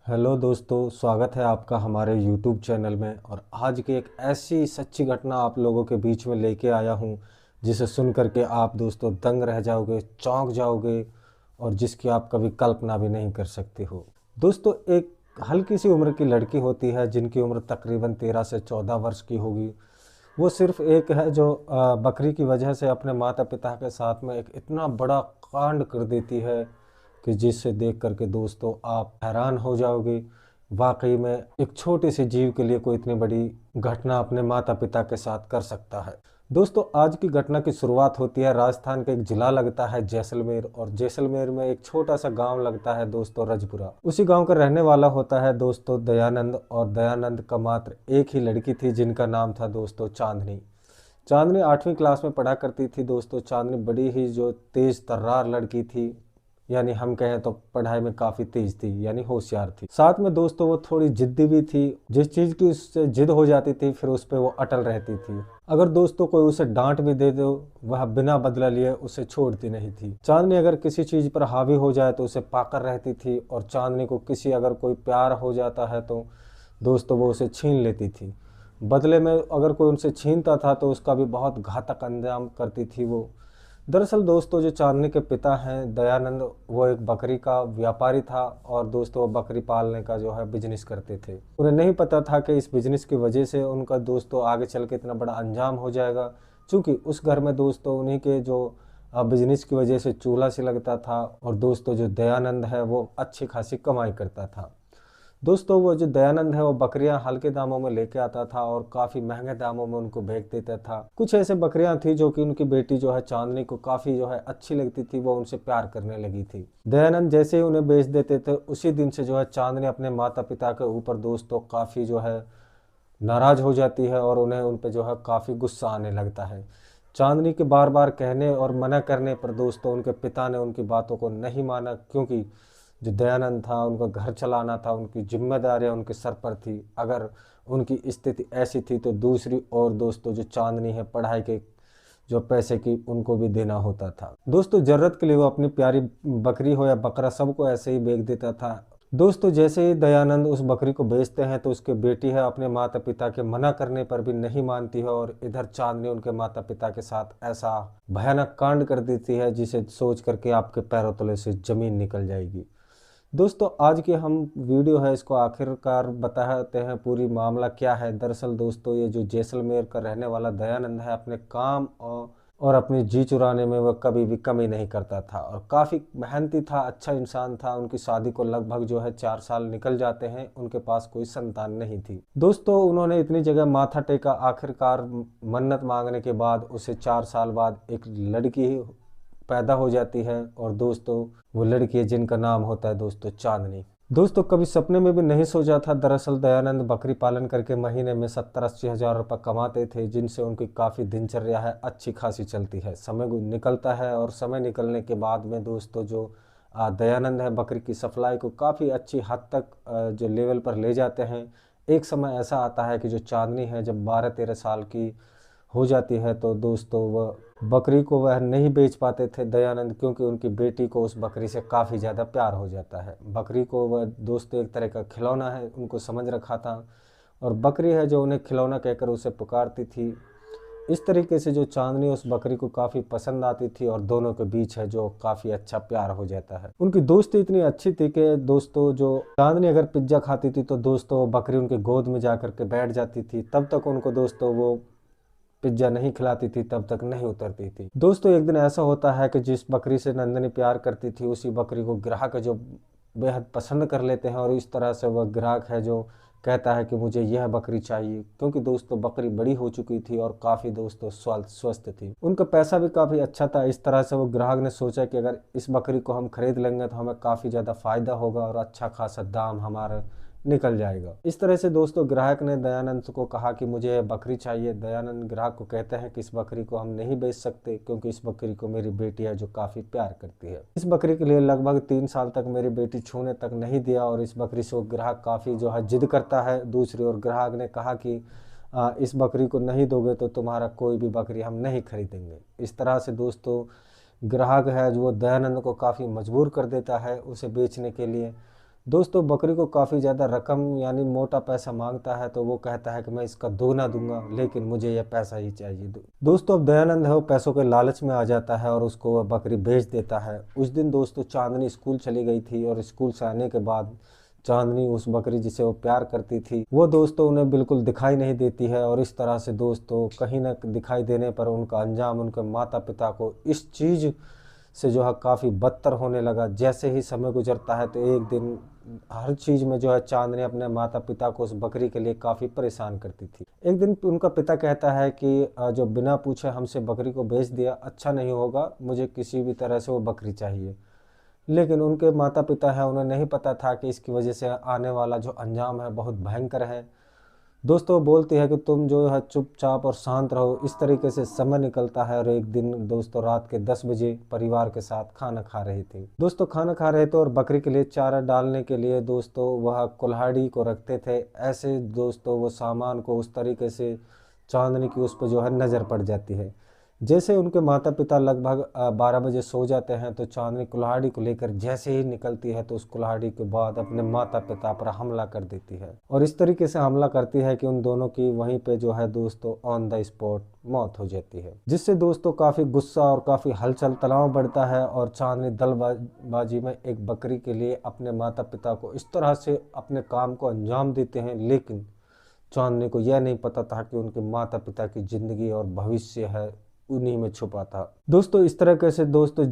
Hello दोस्तों, स्वागत है आपका हमारे YouTube चैनल में। और आज की एक ऐसी सच्ची घटना आप लोगों के बीच में लेके आया हूँ जिसे सुन करके आप दोस्तों दंग रह जाओगे, चौंक जाओगे और जिसकी आप कभी कल्पना भी नहीं कर सकते हो। दोस्तों, एक हल्की सी उम्र की लड़की होती है जिनकी उम्र तकरीबन 13 से 14 वर्ष की होगी। वो सिर्फ एक है जो बकरी की वजह से अपने माता पिता के साथ में एक इतना बड़ा कांड कर देती है कि जिसे देख करके दोस्तों आप हैरान हो जाओगे। वाकई में एक छोटे से जीव के लिए कोई इतनी बड़ी घटना अपने माता पिता के साथ कर सकता है। दोस्तों, आज की घटना की शुरुआत होती है राजस्थान का एक जिला लगता है जैसलमेर, और जैसलमेर में एक छोटा सा गांव लगता है दोस्तों रजपुरा। उसी गांव का रहने वाला होता है दोस्तों दयानंद, और दयानंद का मात्र एक ही लड़की थी जिनका नाम था दोस्तों चांदनी। चांदनी 8वीं क्लास में पढ़ा करती थी दोस्तों। चांदनी बड़ी ही जो तेज तर्रार लड़की थी, यानी हम कहें तो पढ़ाई में काफ़ी तेज थी, यानी होशियार थी। साथ में दोस्तों वो थोड़ी जिद्दी भी थी। जिस चीज़ की उससे जिद हो जाती थी फिर उस पर वो अटल रहती थी। अगर दोस्तों कोई उसे डांट भी दे दो, वह बिना बदला लिए उसे छोड़ती नहीं थी। चांदनी अगर किसी चीज़ पर हावी हो जाए तो उसे पाकर रहती थी, और चांदनी को किसी अगर कोई प्यार हो जाता है तो दोस्तों वो उसे छीन लेती थी। बदले में अगर कोई उनसे छीनता था तो उसका भी बहुत घातक अंजाम करती थी वो। दरअसल दोस्तों जो चांदनी के पिता हैं दयानंद, वो एक बकरी का व्यापारी था, और दोस्तों वो बकरी पालने का जो है बिजनेस करते थे। उन्हें नहीं पता था कि इस बिजनेस की वजह से उनका दोस्तों आगे चल के इतना बड़ा अंजाम हो जाएगा। क्योंकि उस घर में दोस्तों उन्हीं के जो बिजनेस की वजह से चूल्हा से लगता था, और दोस्तों जो दयानंद है वो अच्छी खासी कमाई करता था। दोस्तों वो जो दयानंद है वो बकरियां हल्के दामों में लेके आता था और काफी महंगे दामों में उनको बेच देता था। कुछ ऐसे बकरियां थी जो कि उनकी बेटी जो है चांदनी को काफी जो है अच्छी लगती थी, वो उनसे प्यार करने लगी थी। दयानंद जैसे ही उन्हें बेच देते थे उसी दिन से जो है चांदनी अपने माता पिता के ऊपर दोस्तों काफी जो है नाराज हो जाती है, और उन्हें उन पे जो है काफी गुस्सा आने लगता है। चांदनी के बार बार कहने और मना करने पर दोस्तों उनके पिता ने उनकी बातों को नहीं माना, क्योंकि जो दयानंद था उनका घर चलाना था, उनकी जिम्मेदारियां उनके सर पर थी। अगर उनकी स्थिति ऐसी थी तो दूसरी और दोस्तों जो चांदनी है पढ़ाई के जो पैसे की उनको भी देना होता था। दोस्तों जरूरत के लिए वो अपनी प्यारी बकरी हो या बकरा सबको ऐसे ही बेच देता था। दोस्तों जैसे ही दयानंद उस बकरी को बेचते हैं तो उसकी बेटी है अपने माता पिता के मना करने पर भी नहीं मानती है, और इधर चांदनी उनके माता पिता के साथ ऐसा भयानक कांड कर देती है जिसे सोच करके आपके पैरों तले से जमीन निकल जाएगी। दोस्तों आज की हम वीडियो है इसको आखिरकार बताते हैं पूरी मामला क्या है। दरअसल दोस्तों ये जो जैसलमेर का रहने वाला दयानंद है अपने काम और अपनी जी चुराने में वह कभी भी कमी नहीं करता था, और काफ़ी मेहनती था, अच्छा इंसान था। उनकी शादी को लगभग जो है 4 साल निकल जाते हैं, उनके पास कोई संतान नहीं थी। दोस्तों उन्होंने इतनी जगह माथा टेका, आखिरकार मन्नत मांगने के बाद उसे 4 साल बाद एक लड़की पैदा हो जाती है, और दोस्तों वो लड़की है जिनका नाम होता है दोस्तों चांदनी। दोस्तों कभी सपने में भी नहीं सोचा था। दरअसल दयानंद बकरी पालन करके महीने में 70-80 हजार रुपये कमाते थे, जिनसे उनकी काफ़ी दिनचर्या है अच्छी खासी चलती है। समय निकलता है, और समय निकलने के बाद में दोस्तों जो दयानंद है बकरी की सप्लाई को काफ़ी अच्छी हद तक जो लेवल पर ले जाते हैं। एक समय ऐसा आता है कि जो चांदनी है जब 12-13 साल की हो जाती है तो दोस्तों वह बकरी को वह नहीं बेच पाते थे दयानंद, क्योंकि उनकी बेटी को उस बकरी से काफ़ी ज़्यादा प्यार हो जाता है। बकरी को वह दोस्तों एक तरह का खिलौना है, उनको समझ रखा था, और बकरी है जो उन्हें खिलौना कहकर उसे पुकारती थी। इस तरीके से जो चांदनी उस बकरी को काफ़ी पसंद आती थी, और दोनों के बीच है जो काफ़ी अच्छा प्यार हो जाता है। उनकी दोस्ती इतनी अच्छी थी कि दोस्तों जो चांदनी अगर पिज्ज़ा खाती थी तो दोस्तों बकरी उनके गोद में जा कर के बैठ जाती थी, तब तक उनको दोस्तों वो पिज्जा नहीं खिलाती थी, तब तक नहीं उतरती थी। दोस्तों एक दिन ऐसा होता है कि जिस बकरी से नंदनी प्यार करती थी उसी बकरी को ग्राहक जो बेहद पसंद कर लेते हैं, और इस तरह से वह ग्राहक है जो कहता है कि मुझे यह बकरी चाहिए, क्योंकि दोस्तों बकरी बड़ी हो चुकी थी और काफ़ी दोस्तों स्वस्थ थी। उनका पैसा भी काफ़ी अच्छा था। इस तरह से वो ग्राहक ने सोचा कि अगर इस बकरी को हम खरीद लेंगे तो हमें काफ़ी ज़्यादा फायदा होगा और अच्छा खासा दाम हमारा निकल जाएगा। इस तरह से दोस्तों ग्राहक ने दयानंद को कहा कि मुझे यह बकरी चाहिए। दयानंद ग्राहक को कहते हैं कि इस बकरी को हम नहीं बेच सकते, क्योंकि इस बकरी को मेरी बेटी है जो काफ़ी प्यार करती है। इस बकरी के लिए लगभग 3 साल तक मेरी बेटी छूने तक नहीं दिया, और इस बकरी से वो ग्राहक काफ़ी जो है जिद करता है। दूसरी ओर ग्राहक ने कहा कि इस बकरी को नहीं दोगे तो तुम्हारा कोई भी बकरी हम नहीं खरीदेंगे। इस तरह से दोस्तों ग्राहक है जो वो दयानंद को काफ़ी मजबूर कर देता है उसे बेचने के लिए। दोस्तों बकरी को काफ़ी ज़्यादा रकम यानी मोटा पैसा मांगता है, तो वो कहता है कि मैं इसका दोगुना दूंगा, लेकिन मुझे यह पैसा ही चाहिए। दोस्तों अब दयानंद है वो पैसों के लालच में आ जाता है और उसको वह बकरी बेच देता है। उस दिन दोस्तों चांदनी स्कूल चली गई थी और स्कूल से आने के बाद चांदनी उस बकरी जिसे वो प्यार करती थी वो दोस्तों उन्हें बिल्कुल दिखाई नहीं देती है, और इस तरह से दोस्तों कहीं न दिखाई देने पर उनका अंजाम उनके माता पिता को इस चीज़ से जो है काफ़ी बदतर होने लगा। जैसे ही समय गुजरता है तो एक दिन हर चीज़ में जो है चांदनी अपने माता पिता को उस बकरी के लिए काफ़ी परेशान करती थी। एक दिन उनका पिता कहता है कि जो बिना पूछे हमसे बकरी को बेच दिया, अच्छा नहीं होगा, मुझे किसी भी तरह से वो बकरी चाहिए। लेकिन उनके माता पिता हैं उन्हें नहीं पता था कि इसकी वजह से आने वाला जो अंजाम है बहुत भयंकर है। दोस्तों बोलती है कि तुम जो है चुपचाप और शांत रहो। इस तरीके से समय निकलता है और एक दिन दोस्तों रात के 10 बजे परिवार के साथ खाना खा रही थी। दोस्तों खाना खा रहे थे और बकरी के लिए चारा डालने के लिए दोस्तों वह कुल्हाड़ी को रखते थे। ऐसे दोस्तों वो सामान को उस तरीके से चांदनी की उस पर जो है नज़र पड़ जाती है। जैसे उनके माता पिता लगभग 12 बजे सो जाते हैं तो चांदनी कुल्हाड़ी को लेकर जैसे ही निकलती है तो उस कुल्हाड़ी के बाद अपने माता पिता पर हमला कर देती है, और इस तरीके से हमला करती है कि उन दोनों की वहीं पे जो है दोस्तों ऑन द स्पॉट मौत हो जाती है। जिससे दोस्तों काफ़ी गुस्सा और काफ़ी हलचल तनाव बढ़ता है और चांदनी दलबाजी में एक बकरी के लिए अपने माता पिता को इस तरह से अपने काम को अंजाम देते हैं। लेकिन चांदनी को यह नहीं पता था कि उनके माता पिता की जिंदगी और भविष्य है उन्हीं में छुपा था। दोस्तों इस तरह कैसे दोस्तों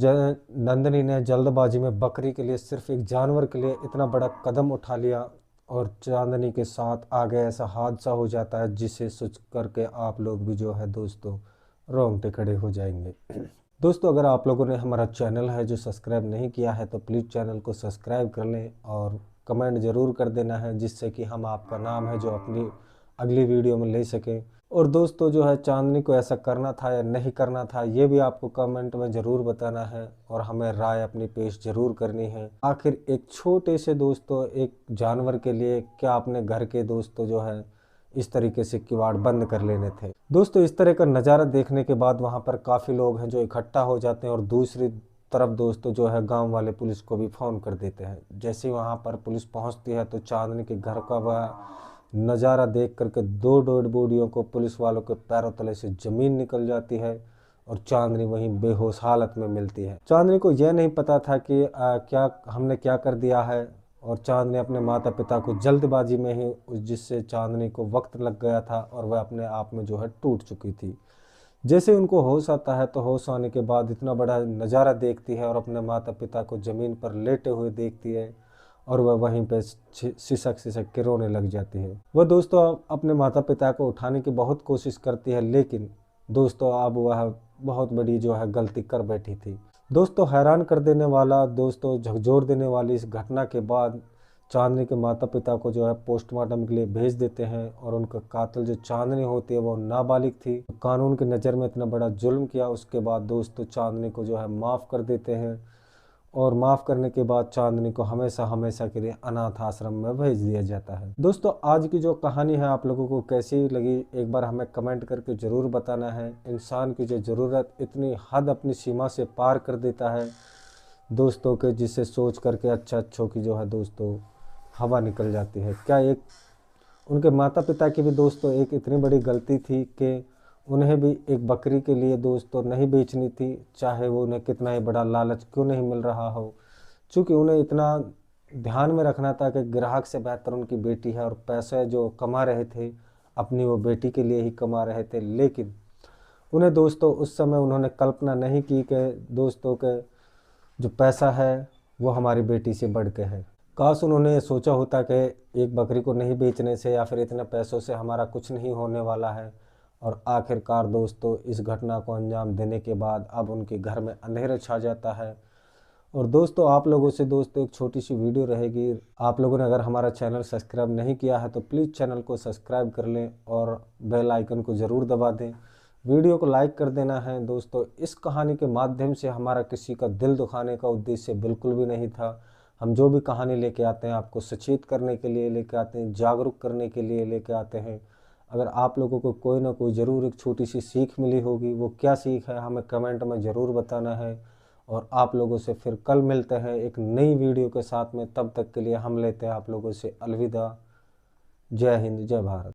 नंदिनी ने जल्दबाजी में बकरी के लिए, सिर्फ एक जानवर के लिए इतना बड़ा कदम उठा लिया और चांदनी के साथ आगे ऐसा हादसा हो जाता है जिसे सोच करके आप लोग भी जो है दोस्तों रोंगटे खड़े हो जाएंगे। दोस्तों अगर आप लोगों ने हमारा चैनल है जो सब्सक्राइब नहीं किया है तो प्लीज़ चैनल को सब्सक्राइब कर लें और कमेंट ज़रूर कर देना है, जिससे कि हम आपका नाम है जो अपनी अगली वीडियो में ले सकें। और दोस्तों जो है चांदनी को ऐसा करना था या नहीं करना था ये भी आपको कमेंट में ज़रूर बताना है और हमें राय अपनी पेश ज़रूर करनी है। आखिर एक छोटे से दोस्तों एक जानवर के लिए क्या अपने घर के दोस्तों जो है इस तरीके से किवाड़ बंद कर लेने थे। दोस्तों इस तरह का नज़ारा देखने के बाद वहाँ पर काफ़ी लोग हैं जो इकट्ठा हो जाते हैं और दूसरी तरफ दोस्तों जो है गांव वाले पुलिस को भी फ़ोन कर देते हैं। जैसे ही वहाँ पर पुलिस पहुँचती है तो चांदनी के घर का वह नज़ारा देख करके दो डेड बॉडियों को पुलिस वालों के पैरों तले से ज़मीन निकल जाती है और चांदनी वहीं बेहोश हालत में मिलती है। चांदनी को यह नहीं पता था कि क्या हमने क्या कर दिया है, और चांदनी अपने माता पिता को जल्दबाजी में ही जिससे चांदनी को वक्त लग गया था और वह अपने आप में जो है टूट चुकी थी। जैसे उनको होश आता है तो होश आने के बाद इतना बड़ा नज़ारा देखती है और अपने माता पिता को ज़मीन पर लेटे हुए देखती है और वह वहीं पे सिसक सिसक के रोने लग जाती है। वह दोस्तों अपने माता पिता को उठाने की बहुत कोशिश करती है, लेकिन दोस्तों अब वह बहुत बड़ी जो है गलती कर बैठी थी। दोस्तों हैरान कर देने वाला, दोस्तों झकझोर देने वाली इस घटना के बाद चांदनी के माता पिता को जो है पोस्टमार्टम के लिए भेज देते हैं, और उनका कातिल जो चांदनी होती है वो नाबालिग थी। कानून की नज़र में इतना बड़ा जुल्म किया उसके बाद दोस्तों चांदनी को जो है माफ़ कर देते हैं, और माफ़ करने के बाद चांदनी को हमेशा हमेशा के लिए अनाथ आश्रम में भेज दिया जाता है। दोस्तों आज की जो कहानी है आप लोगों को कैसी लगी एक बार हमें कमेंट करके ज़रूर बताना है। इंसान की जो ज़रूरत इतनी हद अपनी सीमा से पार कर देता है दोस्तों के, जिसे सोच करके अच्छों की जो है दोस्तों हवा निकल जाती है। क्या एक उनके माता पिता की भी दोस्तों एक इतनी बड़ी गलती थी कि उन्हें भी एक बकरी के लिए दोस्तों नहीं बेचनी थी, चाहे वो उन्हें कितना ही बड़ा लालच क्यों नहीं मिल रहा हो। चूँकि उन्हें इतना ध्यान में रखना था कि ग्राहक से बेहतर उनकी बेटी है, और पैसे जो कमा रहे थे अपनी वो बेटी के लिए ही कमा रहे थे। लेकिन उन्हें दोस्तों उस समय उन्होंने कल्पना नहीं की कि दोस्तों के जो पैसा है वो हमारी बेटी से बढ़ के है। काश उन्होंने ये सोचा होता कि एक बकरी को नहीं बेचने से या फिर इतने पैसों से हमारा कुछ नहीं होने वाला है। और आखिरकार दोस्तों इस घटना को अंजाम देने के बाद अब उनके घर में अंधेरा छा जाता है। और दोस्तों आप लोगों से दोस्तों एक छोटी सी वीडियो रहेगी। आप लोगों ने अगर हमारा चैनल सब्सक्राइब नहीं किया है तो प्लीज़ चैनल को सब्सक्राइब कर लें और बेल आइकन को ज़रूर दबा दें। वीडियो को लाइक कर देना है। दोस्तों इस कहानी के माध्यम से हमारा किसी का दिल दुखाने का उद्देश्य बिल्कुल भी नहीं था। हम जो भी कहानी लेके आते हैं आपको सचेत करने के लिए लेके आते हैं, जागरूक करने के लिए लेके आते हैं। अगर आप लोगों को कोई ना कोई ज़रूर एक छोटी सी सीख मिली होगी, वो क्या सीख है हमें कमेंट में ज़रूर बताना है। और आप लोगों से फिर कल मिलते हैं एक नई वीडियो के साथ में। तब तक के लिए हम लेते हैं आप लोगों से अलविदा। जय हिंद, जय भारत।